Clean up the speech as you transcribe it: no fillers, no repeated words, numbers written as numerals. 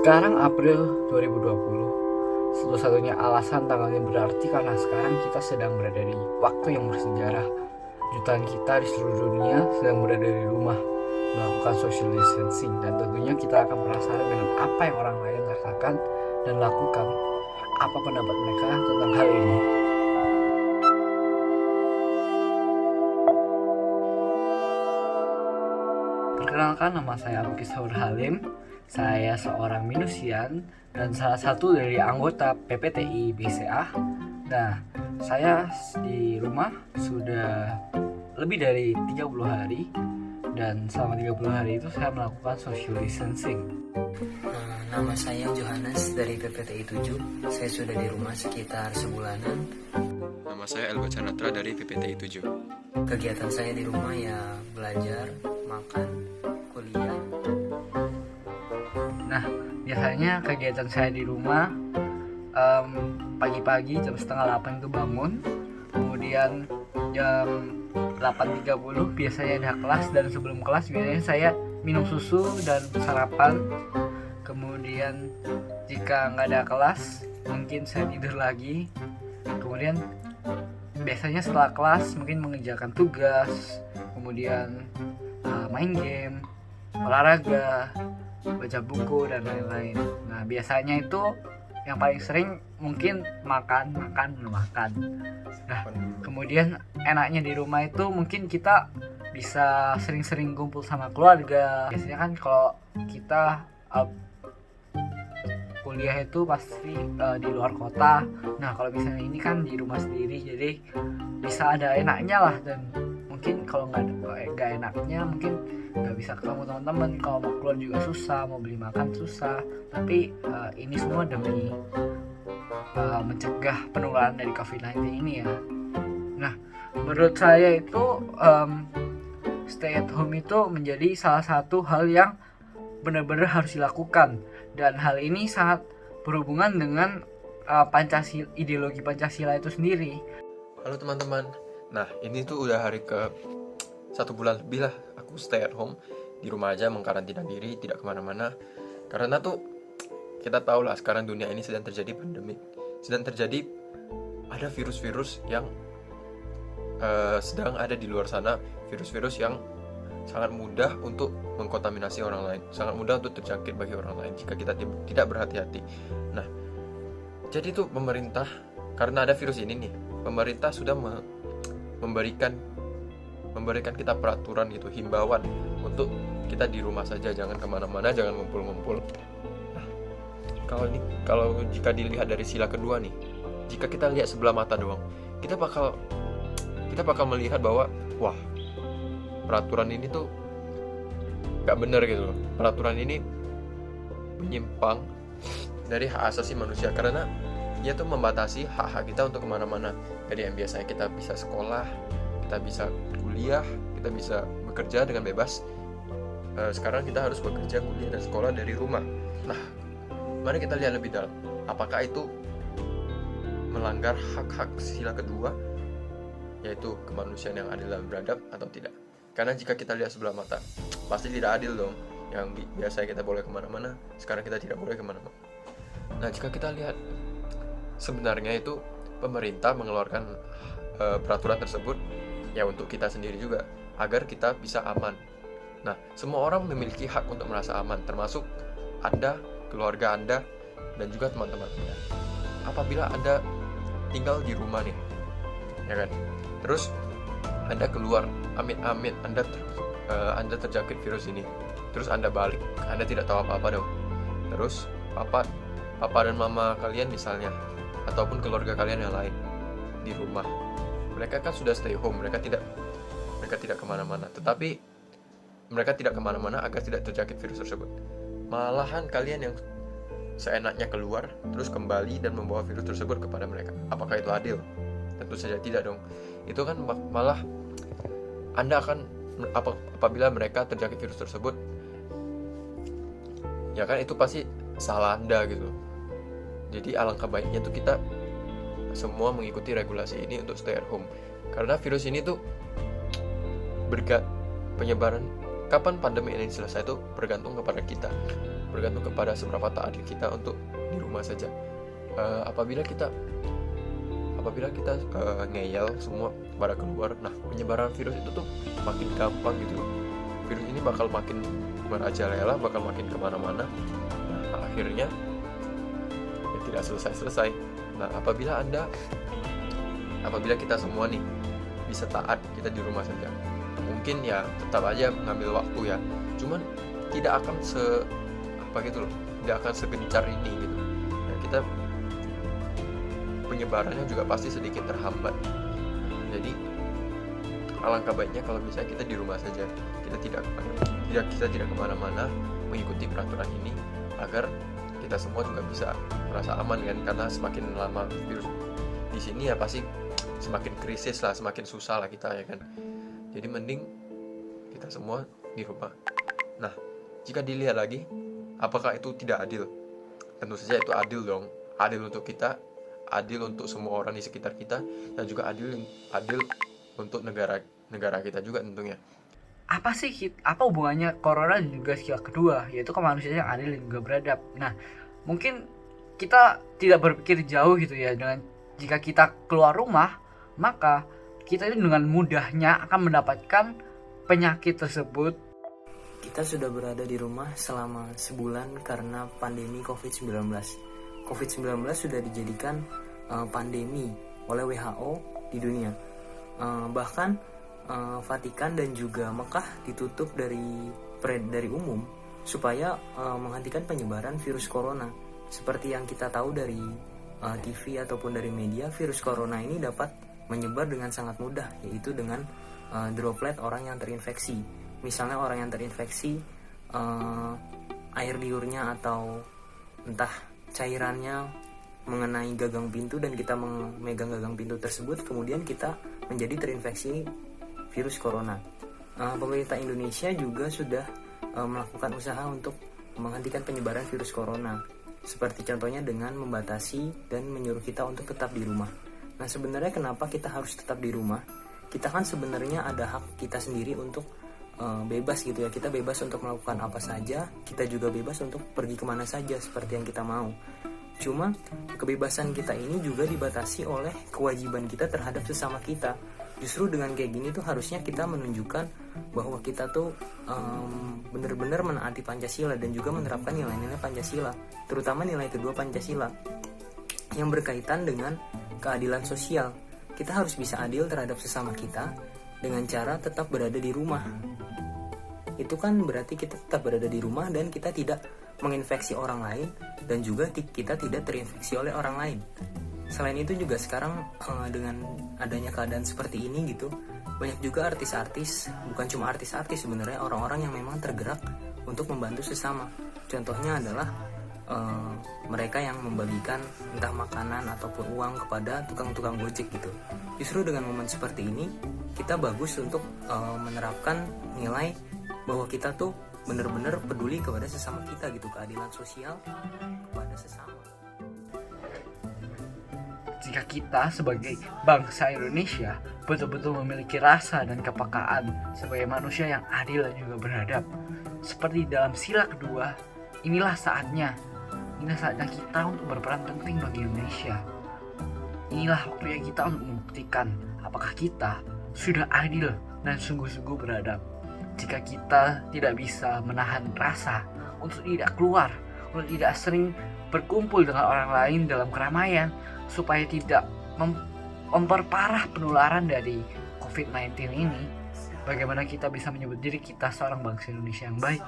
Sekarang April 2020. Satu-satunya alasan tanggalnya berarti karena sekarang kita sedang berada di waktu yang bersejarah. Jutaan kita di seluruh dunia sedang berada di rumah melakukan social distancing, dan tentunya kita akan penasaran dengan apa yang orang lain rasakan dan lakukan. Apa pendapat mereka tentang hal ini? Perkenalkan, nama saya Lukis Saur Halim. Saya seorang minusian dan salah satu dari anggota PPTI BCA. Nah, saya di rumah sudah lebih dari 30 hari, dan selama 30 hari itu saya melakukan social distancing. Nama saya Johannes dari PPTI 7. Saya sudah di rumah sekitar sebulanan. Nama saya Elgo Canatra dari PPTI 7. Kegiatan saya di rumah ya belajar, makan, kuliah. Nah, biasanya kegiatan saya di rumah pagi-pagi jam setengah 8 itu bangun, kemudian jam 8.30 biasanya ada kelas, dan sebelum kelas biasanya saya minum susu dan sarapan. Kemudian jika nggak ada kelas mungkin saya tidur lagi. Kemudian biasanya setelah kelas mungkin mengerjakan tugas, kemudian main game, olahraga, baca buku dan lain-lain. Nah, biasanya itu yang paling sering mungkin makan. Nah, kemudian enaknya di rumah itu mungkin kita bisa sering-sering kumpul sama keluarga. Biasanya kan kalau kita kuliah itu pasti di luar kota. Nah, kalau misalnya ini kan di rumah sendiri, jadi bisa ada enaknya lah. Dan mungkin kalau nggak enaknya mungkin nggak bisa ketemu teman-teman, kalau mau keluar juga susah, mau beli makan susah. Tapi ini semua demi mencegah penularan dari COVID-19 ini ya. Nah, menurut saya itu stay at home itu menjadi salah satu hal yang benar-benar harus dilakukan, dan hal ini sangat berhubungan dengan ideologi Pancasila itu sendiri. Halo teman-teman. Nah, ini tuh udah hari ke 1 bulan lebih lah aku stay at home, di rumah aja mengkarantina diri, tidak kemana-mana. Karena tuh kita tahu lah sekarang dunia ini sedang terjadi pandemi, sedang terjadi ada virus-virus yang sedang ada di luar sana, virus-virus yang sangat mudah untuk mengkontaminasi orang lain, sangat mudah untuk terjangkit bagi orang lain jika kita tidak berhati-hati. Nah, jadi tuh pemerintah, karena ada virus ini nih, pemerintah sudah memberikan kita peraturan gitu, himbauan untuk kita di rumah saja, jangan kemana-mana, jangan ngumpul-ngumpul. Nah, kalau jika dilihat dari sila kedua nih, jika kita lihat sebelah mata doang, kita bakal melihat bahwa wah, peraturan ini tuh gak bener gitu loh. Peraturan ini menyimpang dari hak asasi manusia, karena dia tuh membatasi hak-hak kita untuk kemana-mana. Jadi yang biasanya kita bisa sekolah, kita bisa kuliah, kita bisa bekerja dengan bebas, sekarang kita harus bekerja, kuliah, dan sekolah dari rumah. Nah, mari kita lihat lebih dalam, apakah itu melanggar hak-hak sila kedua, yaitu kemanusiaan yang adil dan beradab, atau tidak. Karena jika kita lihat sebelah mata, pasti tidak adil dong. Yang biasanya kita boleh kemana-mana, sekarang kita tidak boleh kemana-mana. Nah, jika kita lihat, sebenarnya itu pemerintah mengeluarkan peraturan tersebut ya untuk kita sendiri juga, agar kita bisa aman. Nah, semua orang memiliki hak untuk merasa aman, termasuk Anda, keluarga Anda, dan juga teman-teman Anda. Apabila Anda tinggal di rumah nih, ya kan, terus Anda keluar, amit-amit Anda terjangkit virus ini, terus Anda balik, Anda tidak tahu apa-apa dong. Terus papa dan mama kalian misalnya, ataupun keluarga kalian yang lain di rumah, mereka kan sudah stay home, mereka tidak kemana-mana. Tetapi mereka tidak kemana-mana agar tidak terjangkit virus tersebut. Malahan kalian yang seenaknya keluar, terus kembali dan membawa virus tersebut kepada mereka. Apakah itu adil? Tentu saja tidak dong. Itu kan malah Anda akan apabila mereka terjangkit virus tersebut, ya kan, itu pasti salah Anda gitu. Jadi alangkah baiknya tuh kita semua mengikuti regulasi ini untuk stay at home. Karena virus ini tuh penyebaran, kapan pandemi ini selesai itu bergantung kepada kita. bergantung kepada seberapa taat kita untuk di rumah saja. Apabila kita ngeyel semua pada keluar, nah penyebaran virus itu tuh makin gampang gitu loh. Virus ini bakal makin merajalela, bakal makin kemana-mana. Nah akhirnya ya tidak selesai. Nah apabila kita semua nih bisa taat, kita di rumah saja, mungkin ya tetap aja ngambil waktu ya, cuman tidak akan tidak akan segencar ini gitu. Nah, kita penyebarannya juga pasti sedikit terhambat. Jadi alangkah baiknya kalau misalnya kita di rumah saja, kita tidak kemana-mana, mengikuti peraturan ini agar kita semua juga bisa merasa aman kan, karena semakin lama virus di sini ya pasti semakin krisis lah, semakin susah lah kita ya kan. Jadi mending kita semua di rumah. Nah, jika dilihat lagi, apakah itu tidak adil? Tentu saja itu adil dong. Adil untuk kita, adil untuk semua orang di sekitar kita, dan juga adil untuk negara kita juga tentunya. Apa hubungannya corona dan juga skill kedua, yaitu kemanusiaan yang adil dan juga beradab? Nah, mungkin kita tidak berpikir jauh gitu ya, dengan jika kita keluar rumah, maka kita ini dengan mudahnya akan mendapatkan penyakit tersebut. Kita sudah berada di rumah selama sebulan karena pandemi COVID-19. COVID-19 sudah dijadikan pandemi oleh WHO di dunia. Bahkan Vatikan dan juga Mekah ditutup dari umum supaya menghentikan penyebaran virus corona. Seperti yang kita tahu dari TV ataupun dari media, virus corona ini dapat menyebar dengan sangat mudah, yaitu dengan droplet orang yang terinfeksi. Misalnya orang yang terinfeksi air liurnya atau entah cairannya mengenai gagang pintu dan kita memegang gagang pintu tersebut, kemudian kita menjadi terinfeksi virus corona. Pemerintah Indonesia juga sudah melakukan usaha untuk menghentikan penyebaran virus corona, seperti contohnya dengan membatasi dan menyuruh kita untuk tetap di rumah. Nah, sebenarnya kenapa kita harus tetap di rumah? Kita kan sebenarnya ada hak kita sendiri untuk bebas gitu ya. Kita bebas untuk melakukan apa saja, kita juga bebas untuk pergi kemana saja seperti yang kita mau. Cuma kebebasan kita ini juga dibatasi oleh kewajiban kita terhadap sesama kita. Justru dengan kayak gini tuh harusnya kita menunjukkan bahwa kita tuh benar-benar menaati Pancasila dan juga menerapkan nilai-nilai Pancasila, terutama nilai kedua Pancasila yang berkaitan dengan keadilan sosial. Kita harus bisa adil terhadap sesama kita dengan cara tetap berada di rumah. Itu kan berarti kita tetap berada di rumah dan kita tidak menginfeksi orang lain, dan juga kita tidak terinfeksi oleh orang lain. Selain itu juga sekarang dengan adanya keadaan seperti ini gitu, banyak juga artis-artis, bukan cuma artis-artis sebenarnya, orang-orang yang memang tergerak untuk membantu sesama. Contohnya adalah mereka yang membagikan entah makanan ataupun uang kepada tukang-tukang gojek gitu. Justru dengan momen seperti ini kita bagus untuk menerapkan nilai bahwa kita tuh benar-benar peduli kepada sesama kita gitu, keadilan sosial kepada sesama. Jika kita sebagai bangsa Indonesia betul-betul memiliki rasa dan kepekaan sebagai manusia yang adil dan juga beradab, seperti dalam sila kedua, inilah saatnya kita untuk berperan penting bagi Indonesia. Inilah waktunya kita untuk membuktikan apakah kita sudah adil dan sungguh-sungguh beradab. Jika kita tidak bisa menahan rasa untuk tidak keluar, untuk tidak sering berkumpul dengan orang lain dalam keramaian, supaya tidak memperparah penularan dari COVID-19 ini, bagaimana kita bisa menyebut diri kita seorang bangsa Indonesia yang baik?